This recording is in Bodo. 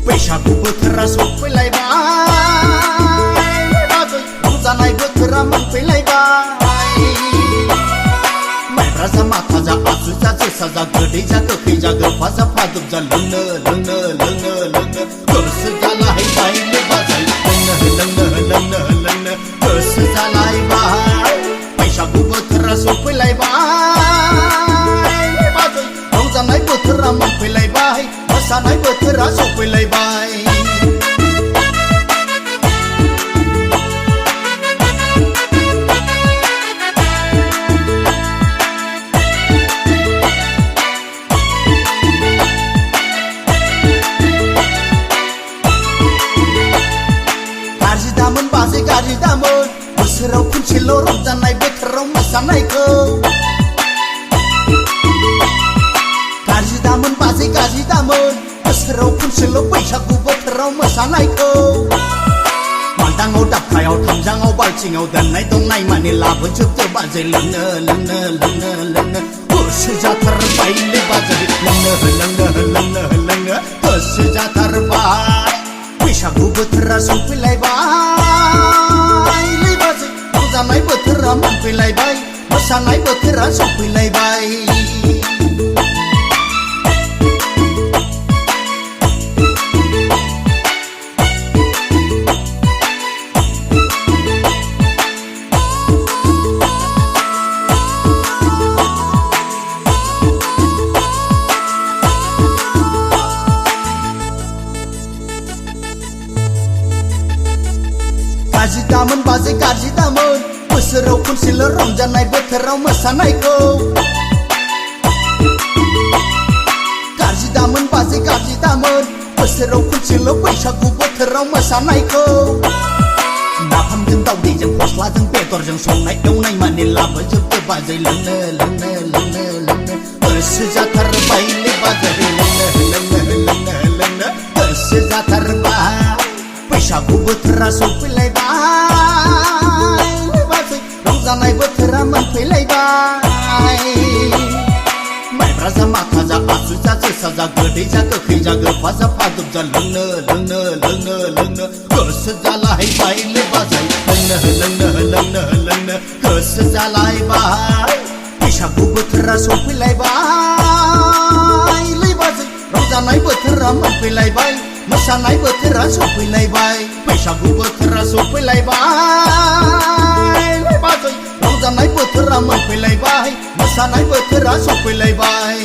बैसागु बोथोरा सफैलायबाय बाजै रंजानाय बोथोरा मोनफैलायबाय माइब्रा जा माथा जा आसु जा जोसा जा गोदै जा गोखै जा गोफा जा फादुब जा लोंनो लोंनो लोंनो लोंनो गोसो जालायबाय बाजै लोंनो गोसो जालायबाय बैसागु बोथोरा सफैलायबाय बाजै रंजानाय बोथोरा मोनफैलायबाय मोसानाय बोथोरा सफैलायबाय गाज्रि दामोन बाजै गाज्रि दामोन बोसोराव खनसेल' रंजानाय बोथोराव मोसानायखौ गाज्रि दामोन बाजै गाज्रि दामोन बोसोराव खनसेल' बैसागु बोथोराव मोसानायखौ मालदाङाव दाबखायाव थामजाङाव बाल्थिङाव दोननाय दंनाय माने लाबोजोबदो बाजै लोंनो लोंनो लोंनो लोंनो गोसो जाथारबायलै बाजै लोंनो लोंनो लोंनो लोंनो गोसो जाथारबाय बैसागु बोथोरा सफैलायबाय बाजै रंजानाय बोथोरा मोनफैलायबाय मोसानाय बोथोरा सफैलायबाय गाज्रि दामोन बाजै गाज्रि दामोन बोसोराव खनसेल' रंजानाय बोथोराव मोसानायखौ गाज्रि दामोन बाजै गाज्रि दामोन बोसोराव खनसेल' बैसागु बोथोराव मोसानायखौ नाफामजों दावदैजों फस्लाजों बेदरजों संनाय एवनाय माने लाबोजोबदो बाजै लोंनो लोंनो लोंनो लोंनो गोसो जाथारबायलै बाजै लोंनो लोंनो लोंनो लोंनो गोसो जाथारबाय बैसागु बोथोरा सफैलायबाय बाजै रंजानाय बोथोरा मोनफैलायबाय माइब्रा जा माथा जा आसु जा जोसा जा गोदै जा गोखै जा गोफा जा फादुब जा लोंनो लोंनो लोंनो लोंनो गोसो जालायबायलै बाजै लोंनो लोंनो लोंनो लोंनो गोसो जालायबाय बैसागु बोथोरा सफैलायबाय बाजै रंजानाय बोथोरा मोनफैलायबाय मोसानाय बोथोरा सफैलायबाय बैसागु बोथोरा सफैलायबाय बाजै रंजानाय बोथोरा मोनफैलायबाय मोसानाय बोथोरा सफैलायबाय